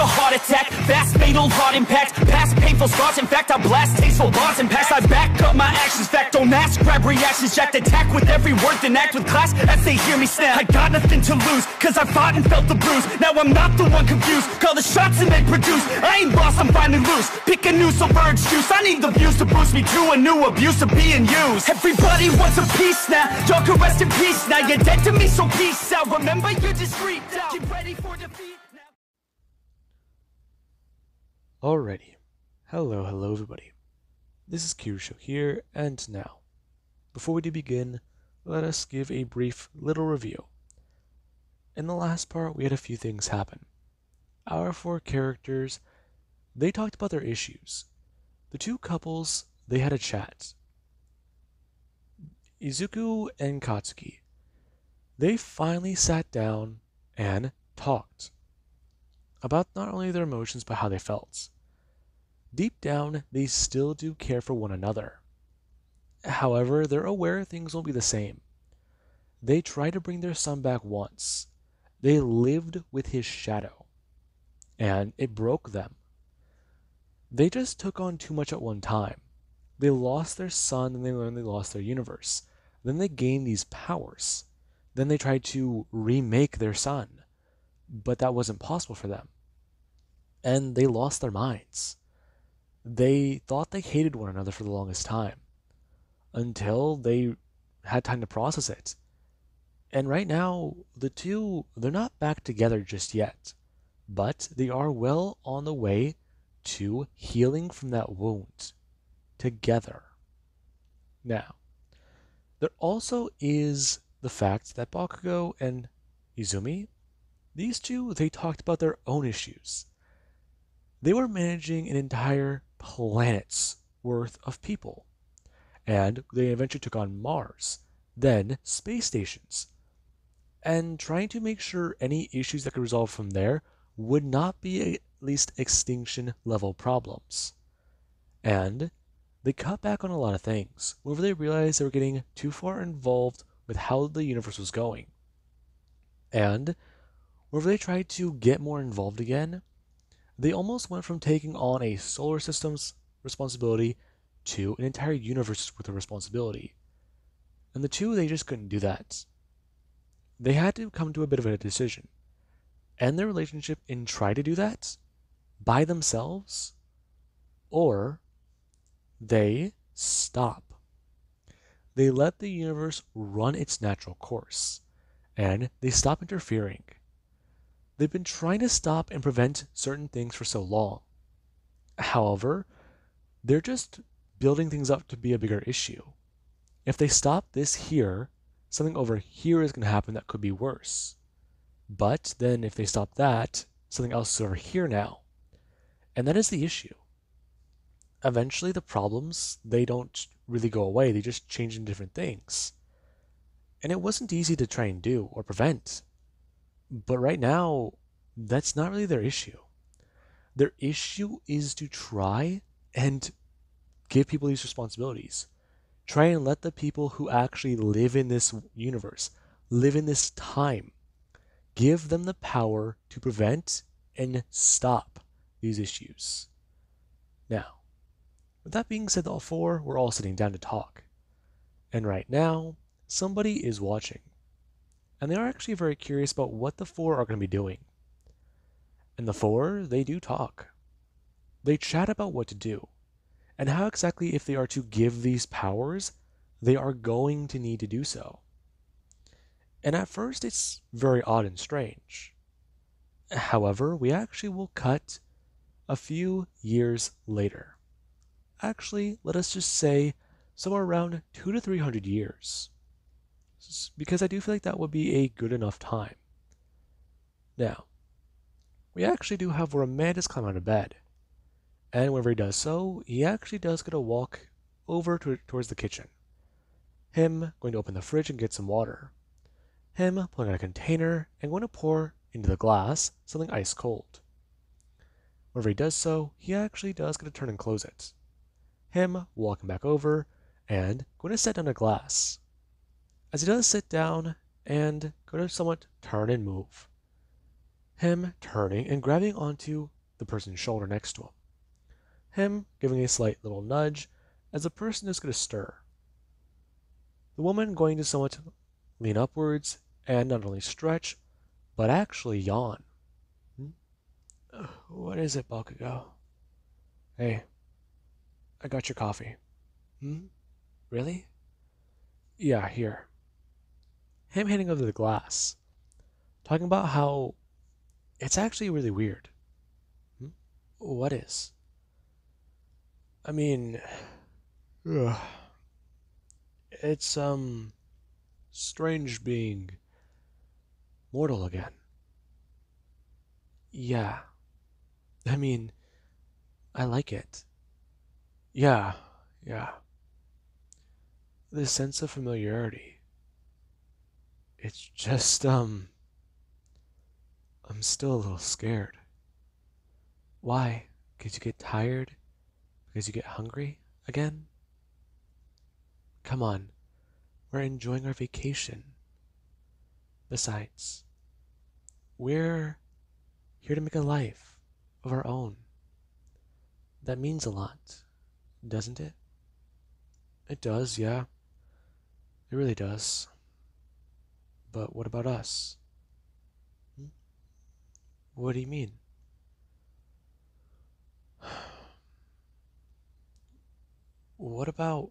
a heart attack. Fast, fatal, heart impact. Past painful scars, in fact, I blast tasteful bars and past. I back up my actions, fact, don't ask, grab reactions, jacked. Attack with every word, then act with class as they hear me snap. I got nothing to lose, cause I fought and felt the bruise. Now I'm not the one confused, call the shots and they produce. I ain't lost, I'm finally loose. Pick a new silver juice, I need the views to boost me to a new abuse of being used. Everybody wants a piece now, y'all can rest in peace now. You're dead to me, so peace out. Remember, you're discreet now. Get ready for defeat now. Alrighty, hello everybody. This is Kirusho here, and now, before we do begin, let us give a brief little review. In the last part, we had a few things happen. Our four characters, they talked about their issues. The two couples, they had a chat. Izuku and Katsuki, they finally sat down and talked about not only their emotions but how they felt. Deep down, they still do care for one another. However, they're aware things won't be the same. They tried to bring their son back once. They lived with his shadow, and it broke them. They just took on too much at one time. They lost their son, and they learned they lost their universe. Then they gained these powers. Then they tried to remake their son, but that wasn't possible for them. And they lost their minds. They thought they hated one another for the longest time, until they had time to process it. And right now, the two, they're not back together just yet, but they are well on the way to healing from that wound together. Now, there also is the fact that Bakugo and Izumi, these two, they talked about their own issues. They were managing an entire planet's worth of people, and they eventually took on Mars, then space stations, and trying to make sure any issues that could resolve from there would not be at least extinction level problems. And they cut back on a lot of things whenever they realized they were getting too far involved with how the universe was going. And whenever they tried to get more involved again, they almost went from taking on a solar system's responsibility to an entire universe with a responsibility. And the two, they just couldn't do that. They had to come to a bit of a decision, end their relationship and try to do that by themselves, or they stop. They let the universe run its natural course, and they stop interfering. They've been trying to stop and prevent certain things for so long. However, they're just building things up to be a bigger issue. If they stop this here, something over here is going to happen that could be worse. But then if they stop that, something else is over here now. And that is the issue. Eventually the problems, they don't really go away, they just change into different things. And it wasn't easy to try and do or prevent. But right now, that's not really their issue. Their issue is to try and give people these responsibilities. Try and let the people who actually live in this universe, live in this time, give them the power to prevent and stop these issues. Now, with that being said, all four, we're all sitting down to talk. And right now, somebody is watching. And they are actually very curious about what the four are going to be doing. And the four, they do talk. They chat about what to do, and how exactly, if they are to give these powers, they are going to need to do so. And at first, it's very odd and strange. However, we actually will cut a few years later. Actually, let us just say somewhere around 200 to 300 years. Because I do feel like that would be a good enough time. Now, we actually do have Romantis climb out of bed. And whenever he does so, he actually does get a walk over towards the kitchen. Him going to open the fridge and get some water. Him pulling out a container and going to pour into the glass something ice cold. Whenever he does so, he actually does get to turn and close it. Him walking back over and going to set down a glass. As he does sit down and going to somewhat turn and move. Him turning and grabbing onto the person's shoulder next to him. Him giving a slight little nudge as the person is going to stir. The woman going to somewhat lean upwards and not only stretch, but actually yawn. What is it, Bakugo? Hey, I got your coffee. Really? Yeah, here. Him handing over the glass, talking about how it's actually really weird. What is? I mean, ugh, it's strange being mortal again. Yeah, I mean, I like it. Yeah, yeah. The sense of familiarity. It's just I'm still a little scared. Why? Because you get tired? Because you get hungry again? Come on, we're enjoying our vacation. Besides, we're here to make a life of our own. That means a lot, doesn't it? It does, yeah. It really does. But what about us? What do you mean? What about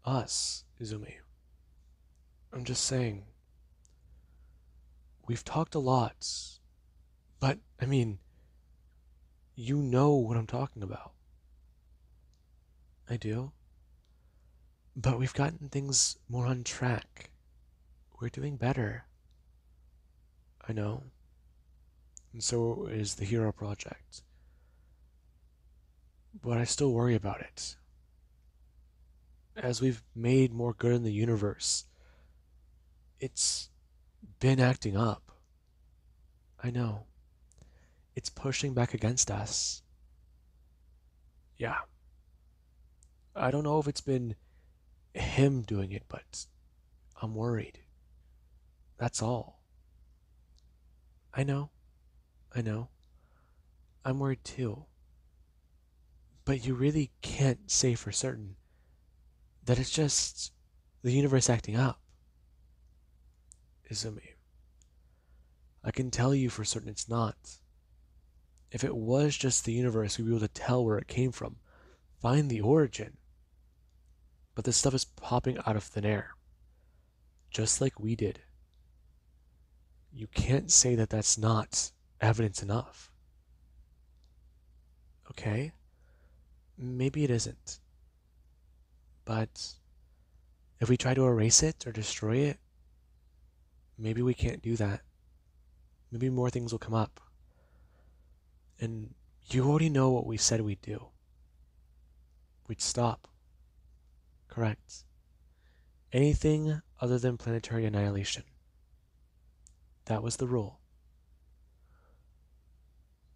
us, Izumi? I'm just saying, we've talked a lot, but I mean, you know what I'm talking about. I do. But we've gotten things more on track. We're doing better. I know. And so is the Hero Project. But I still worry about it. As we've made more good in the universe, it's been acting up. I know. It's pushing back against us. Yeah. I don't know if it's been him doing it, but I'm worried. That's all. I know. I know. I'm worried too. But you really can't say for certain that it's just the universe acting up. Izumi. I can tell you for certain it's not. If it was just the universe, we'd be able to tell where it came from, find the origin. But this stuff is popping out of thin air, just like we did. You can't say that that's not evidence enough. Okay? Maybe it isn't. But if we try to erase it or destroy it, maybe we can't do that. Maybe more things will come up. And you already know what we said we'd do. We'd stop. Correct. Anything other than planetary annihilation. That was the rule.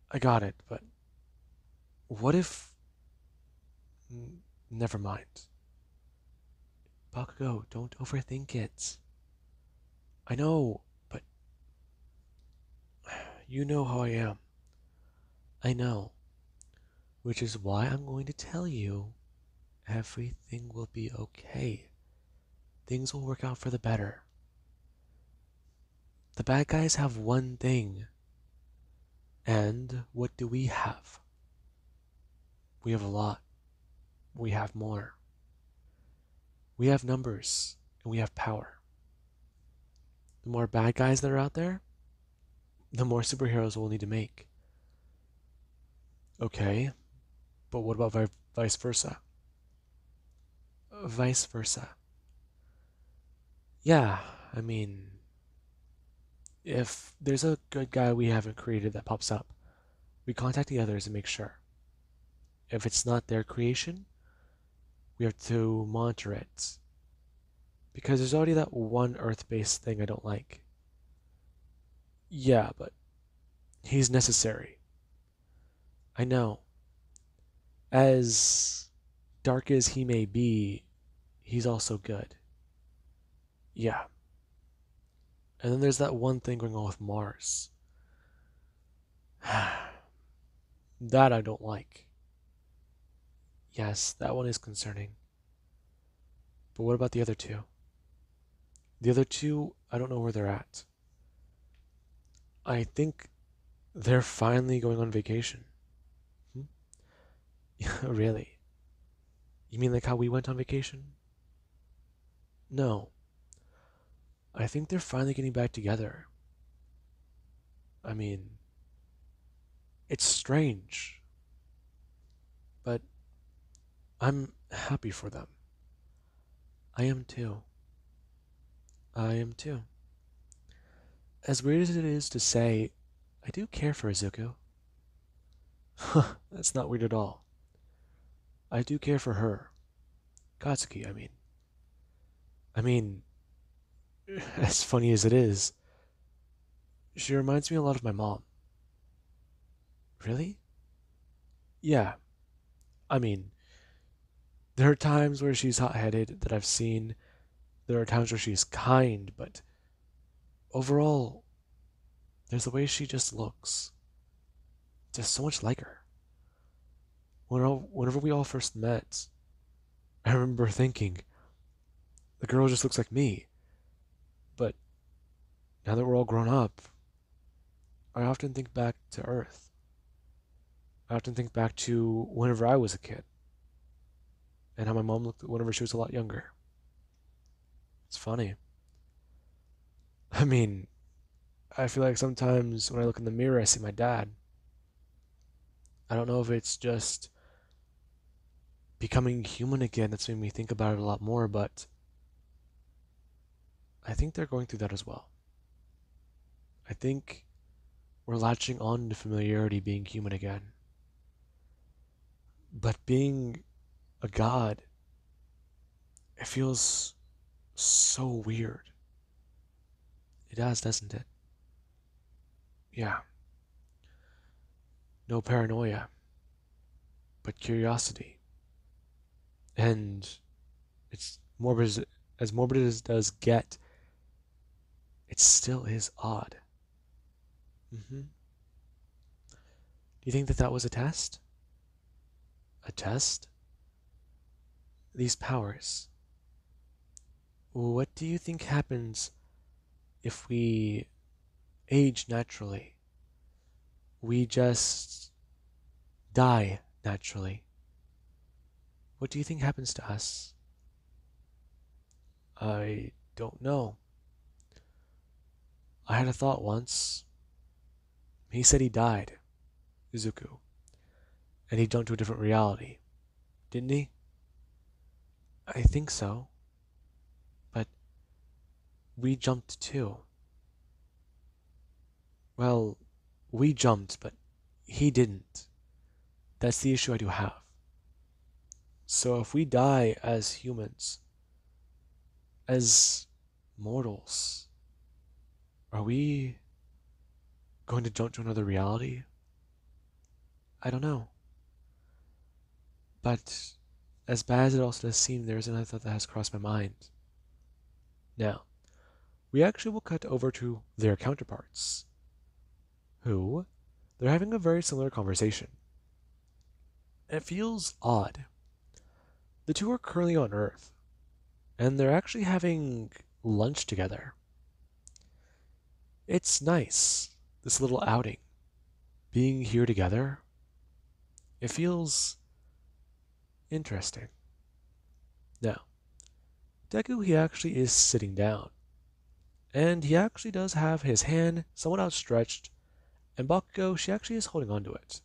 I got it, but what if... Never mind. Bakugo, don't overthink it. I know, but you know how I am. I know. Which is why I'm going to tell you everything will be okay. Things will work out for the better. The bad guys have one thing. And what do we have? We have a lot. We have more. We have numbers, and we have power. The more bad guys that are out there, the more superheroes we'll need to make. Okay, but what about vice versa? Vice versa. Yeah, I mean, if there's a good guy we haven't created that pops up, we contact the others and make sure. If it's not their creation, we have to monitor it. Because there's already that one Earth-based thing I don't like. Yeah, but he's necessary. I know. As dark as he may be, he's also good. Yeah. And then there's that one thing going on with Mars. That I don't like. Yes, that one is concerning. But what about the other two? The other two, I don't know where they're at. I think they're finally going on vacation. Hmm? Really? You mean like how we went on vacation? No. I think they're finally getting back together. I mean, it's strange, but I'm happy for them. I am too. I am too. As weird as it is to say, I do care for Izuku. That's not weird at all. I do care for her. Katsuki, I mean. I mean, as funny as it is, she reminds me a lot of my mom. Really? Yeah. I mean, there are times where she's hot-headed that I've seen. There are times where she's kind, but overall, there's the way she just looks. Just so much like her. Whenever we all first met, I remember thinking, the girl just looks like me. But now that we're all grown up, I often think back to Earth. I often think back to whenever I was a kid and how my mom looked whenever she was a lot younger. It's funny. I mean, I feel like sometimes when I look in the mirror, I see my dad. I don't know if it's just becoming human again that's made me think about it a lot more, but I think they're going through that as well. I think we're latching on to familiarity being human again. But being a god, it feels so weird. It does, doesn't it? Yeah. No paranoia, but curiosity. And it's morbid as it does get, it still is odd. Do you think that that was a test? A test? These powers. What do you think happens if we age naturally? We just die naturally. What do you think happens to us? I don't know. I had a thought once. He said he died, Izuku, and he jumped to a different reality. Didn't he? I think so. But we jumped too. Well, we jumped, but he didn't. That's the issue I do have. So if we die as humans, as mortals, are we going to jump to another reality? I don't know. But as bad as it also does seem, there's another thought that has crossed my mind. Now, we actually will cut over to their counterparts, who they're having a very similar conversation. It feels odd. The two are currently on Earth, and they're actually having lunch together. It's nice, this little outing. Being here together, it feels interesting. Now, Deku, he actually is sitting down, and he actually does have his hand somewhat outstretched, and Bakugo, she actually is holding onto it.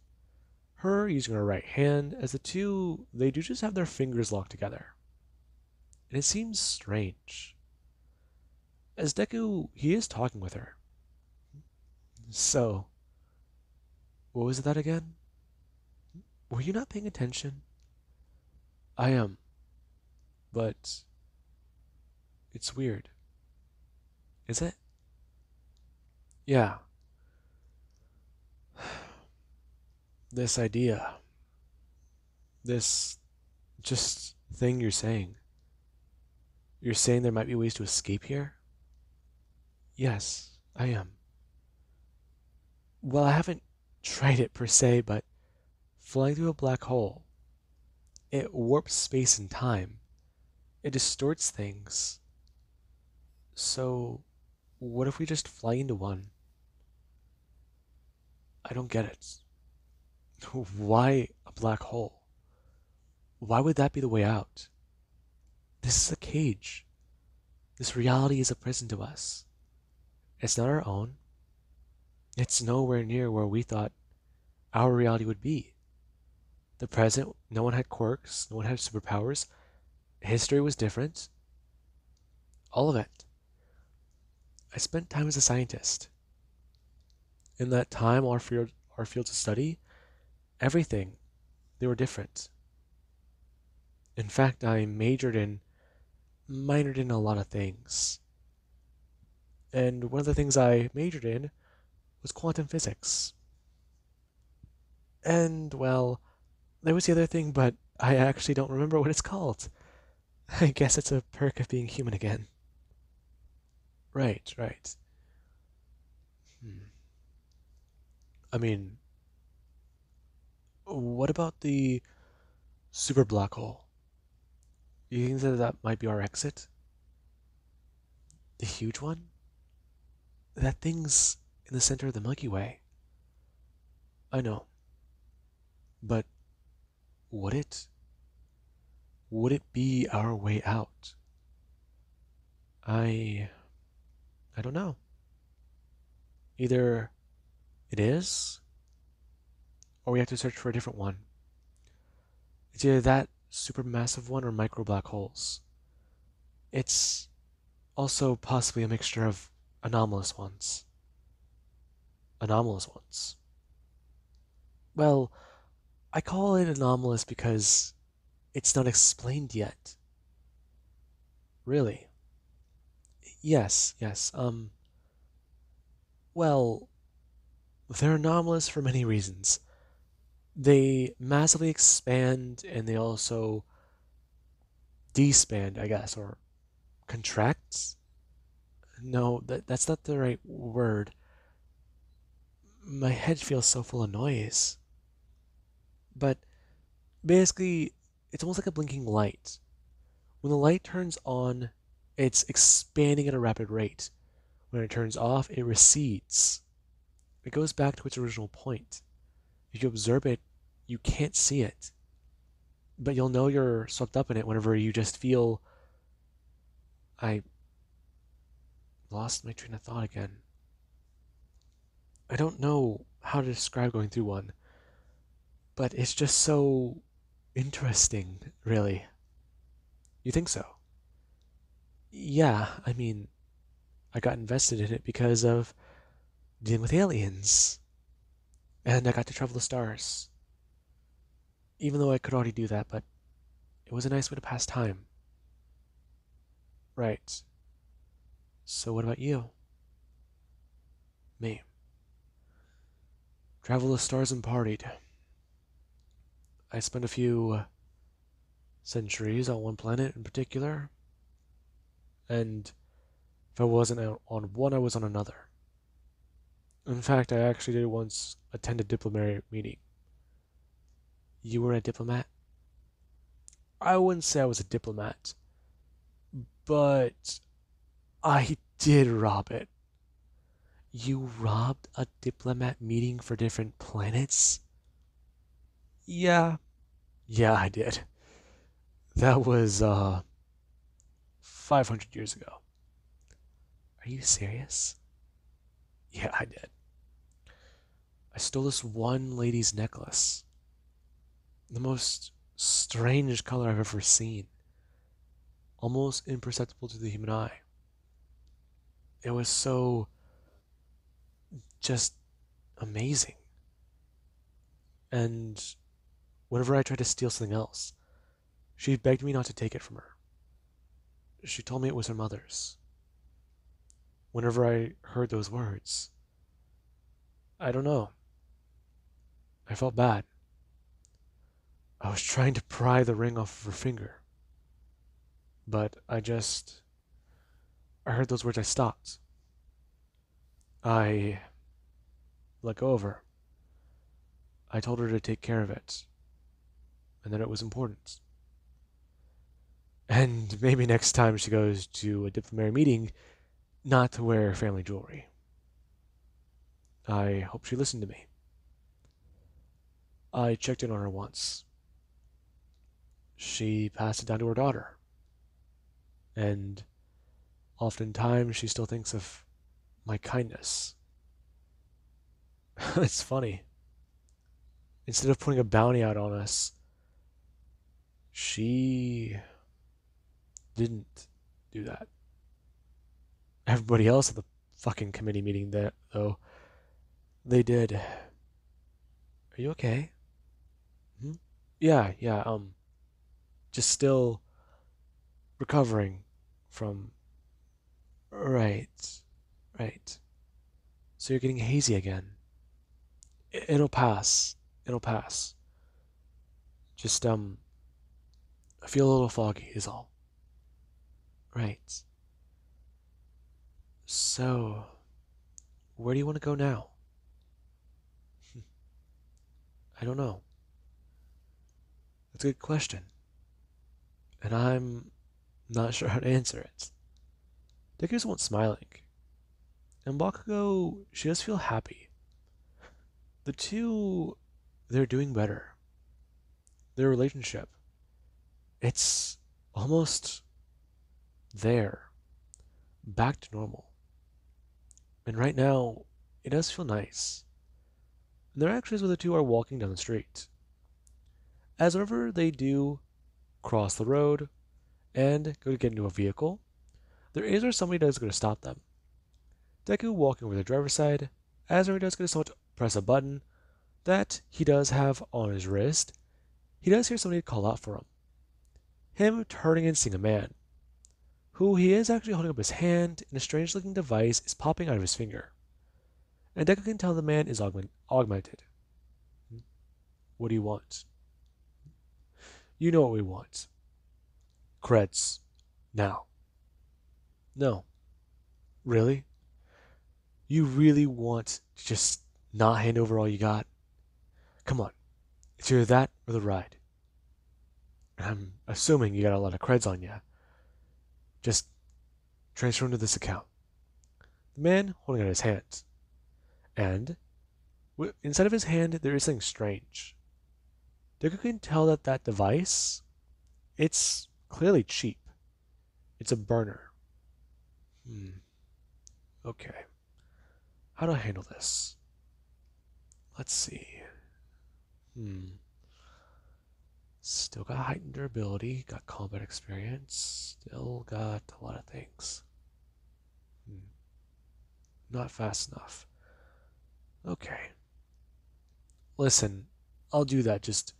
Her using her right hand, as the two, they do just have their fingers locked together. And it seems strange. As Deku, he is talking with her. So, what was that again? Were you not paying attention? I am. But it's weird. Is it? Yeah. This idea. This just thing you're saying. You're saying there might be ways to escape here? Yes, I am. Well, I haven't tried it per se, but Flying through a black hole, it warps space and time. It distorts things. So, what if we just fly into one? I don't get it. Why a black hole? Why would that be the way out? This is a cage. This reality is a prison to us. It's not our own. It's nowhere near where we thought our reality would be. The present, no one had quirks, no one had superpowers. History was different. All of it. I spent time as a scientist. In that time, our fields of study, everything, they were different. In fact, I minored in a lot of things. And one of the things I majored in was quantum physics. And, well, there was the other thing, but I actually don't remember what it's called. I guess it's a perk of being human again. Right, right. Hmm. I mean, what about the super black hole? You think that that might be our exit? The huge one? That thing's in the center of the Milky Way. I know. But would it? Would it be our way out? I I don't know. Either it is, or we have to search for a different one. It's either that supermassive one or micro black holes. It's also possibly a mixture of anomalous ones. Anomalous ones. Well, I call it anomalous because it's not explained yet. Really? Yes, yes. Well, they're anomalous for many reasons. They massively expand and they also despand, I guess, or contract. No, that's not the right word. My head feels so full of noise. But basically, it's almost like a blinking light. When the light turns on, it's expanding at a rapid rate. When it turns off, it recedes. It goes back to its original point. If you observe it, you can't see it. But you'll know you're swept up in it whenever you just feel. I lost my train of thought again. I don't know how to describe going through one, but it's just so interesting, really. You think so? Yeah, I mean, I got invested in it because of dealing with aliens, and I got to travel the stars. Even though I could already do that, but it was a nice way to pass time. Right. So what about you? Me. Travel the stars and partied. I spent a few centuries on one planet in particular, and if I wasn't on one, I was on another. In fact, I actually did once attend a diplomatic meeting. You were a diplomat? I wouldn't say I was a diplomat, but I did rob it. You robbed a diplomat meeting for different planets? Yeah. Yeah, I did. That was 500 years ago. Are you serious? Yeah, I did. I stole this one lady's necklace. The most strange color I've ever seen. Almost imperceptible to the human eye. It was so just amazing. And whenever I tried to steal something else, she begged me not to take it from her. She told me it was her mother's. Whenever I heard those words, I don't know. I felt bad. I was trying to pry the ring off of her finger. But I heard those words, I stopped. I let go of her. I told her to take care of it, and that it was important. And maybe next time she goes to a diplomatic meeting, not to wear family jewelry. I hope she listened to me. I checked in on her once. She passed it down to her daughter. And oftentimes she still thinks of my kindness. It's funny. Instead of putting a bounty out on us, she didn't do that. Everybody else at the fucking committee meeting, though, they did. Are you okay? Hmm? Yeah, just still recovering from. Right, right. So you're getting hazy again. It'll pass. It'll pass. Just, I feel a little foggy, is all. Right. So, where do you want to go now? I don't know. That's a good question. And I'm not sure how to answer it. Deku's not smiling. And Bakugo, she does feel happy. The two, they're doing better. Their relationship, it's almost there, back to normal. And right now, it does feel nice. And they're actually as the two are walking down the street. As whenever they do cross the road and go to get into a vehicle, there is where somebody does go to stop them. Deku walking over the driver's side, as whenever he does go to someone to press a button that he does have on his wrist, he does hear somebody call out for him. Him turning and seeing a man, who he is actually holding up his hand, and a strange looking device is popping out of his finger. And Deku can tell the man is augmented. What do you want? You know what we want. Creds. Now. No. Really? You really want to just not hand over all you got? Come on. It's either that or the ride. I'm assuming you got a lot of creds on you. Just transfer them to this account. The man holding out his hand. And inside of his hand, there is something strange. Deku can tell that that device, it's clearly cheap. It's a burner. Okay. How do I handle this? Let's see. Still got heightened durability, got combat experience, still got a lot of things. Not fast enough. Okay. Listen, I'll do that, just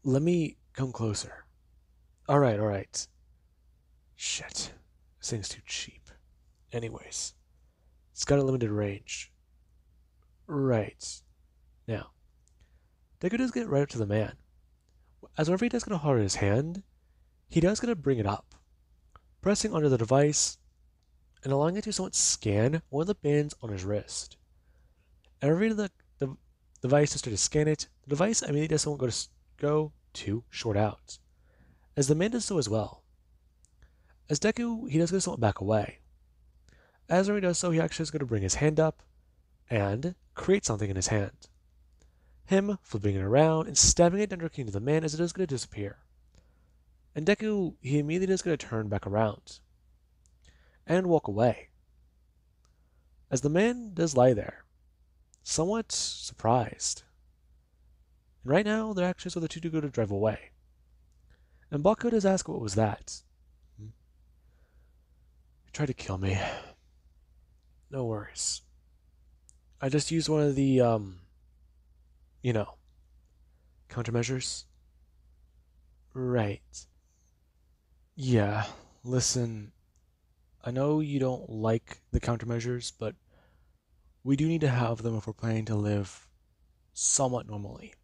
let me come closer. Alright. Shit. This thing's too cheap. Anyways, it's got a limited range. Right. Now, Deku does get right up to the man. As whenever he does get a hold of his hand, he does get to bring it up, pressing onto the device and allowing it to somewhat scan one of the bands on his wrist. And whenever the device starts to scan it, the device immediately does somewhat go to short out, as the man does so as well. As Deku, he does go somewhat back away. As he does so, he actually is going to bring his hand up and create something in his hand. Him flipping it around and stabbing it underneath to the man as it is going to disappear. And Deku, he immediately is going to turn back around and walk away. As the man does lie there, somewhat surprised. And right now, they're actually so the two do go to drive away. And Bakugo does ask what was that. He tried to kill me. No worries. I just used one of the, countermeasures. Right. Yeah, listen, I know you don't like the countermeasures, but we do need to have them if we're planning to live somewhat normally.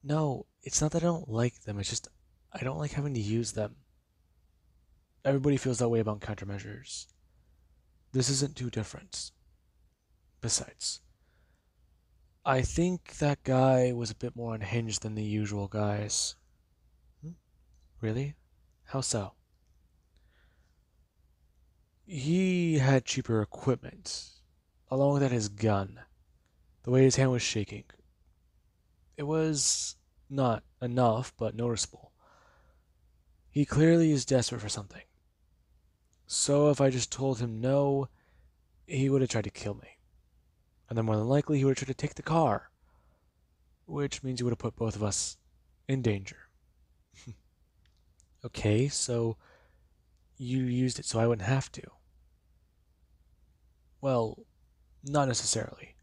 No, it's not that I don't like them, it's just I don't like having to use them. Everybody feels that way about countermeasures. This isn't too different. Besides, I think that guy was a bit more unhinged than the usual guys. Hmm? Really? How so? He had cheaper equipment, along with that his gun. The way his hand was shaking. It was not enough, but noticeable. He clearly is desperate for something. So if I just told him no, he would have tried to kill me. And then more than likely he would have tried to take the car, which means he would have put both of us in danger. Okay, so you used it so I wouldn't have to. Well, not necessarily.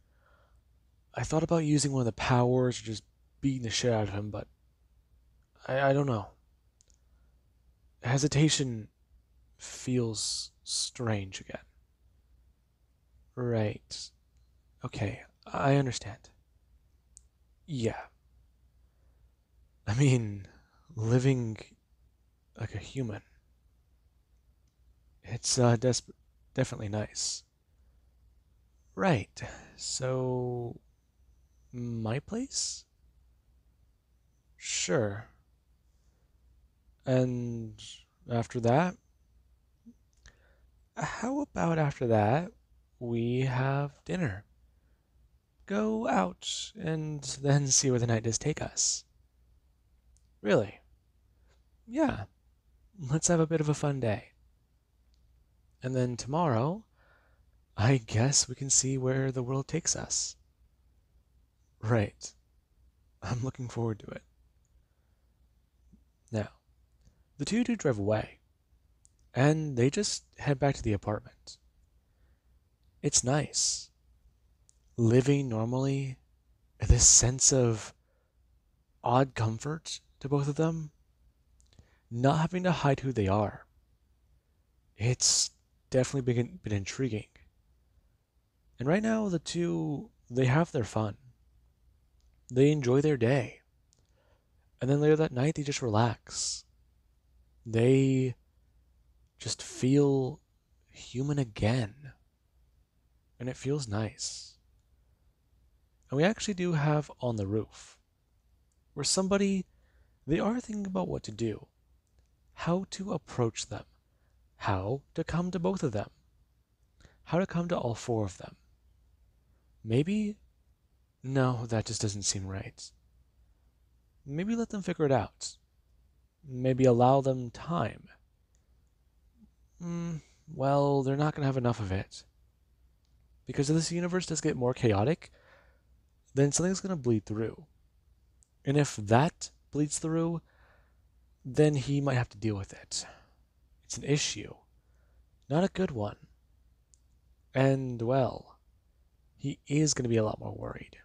I thought about using one of the powers or just beating the shit out of him, but I don't know. Hesitation feels strange again. Right. Okay, I understand. Yeah. I mean, living like a human. It's definitely nice. Right. So, my place? Sure. And after that? How about after that we have dinner? Go out and then see where the night does take us. Really? Yeah. Let's have a bit of a fun day. And then tomorrow, I guess we can see where the world takes us. Right. I'm looking forward to it. Now, the two do drive away, and they just head back to the apartment. It's nice. Living normally, this sense of odd comfort to both of them, not having to hide who they are. It's definitely been intriguing. And right now, the two, they have their fun. They enjoy their day. And then later that night, they just relax. They just feel human again. And it feels nice. And we actually do have on the roof, where somebody, they are thinking about what to do, how to approach them, how to come to both of them, how to come to all four of them. Maybe, no, that just doesn't seem right. Maybe let them figure it out. Maybe allow them time. Well, they're not going to have enough of it. Because if this universe does get more chaotic, then something's going to bleed through. And if that bleeds through, then he might have to deal with it. It's an issue. Not a good one. And, well, he is going to be a lot more worried.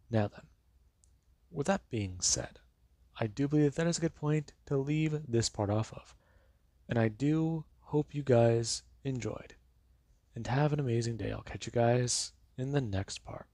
Now then, with that being said, I do believe that is a good point to leave this part off of. And I do hope you guys enjoyed. And have an amazing day. I'll catch you guys in the next part.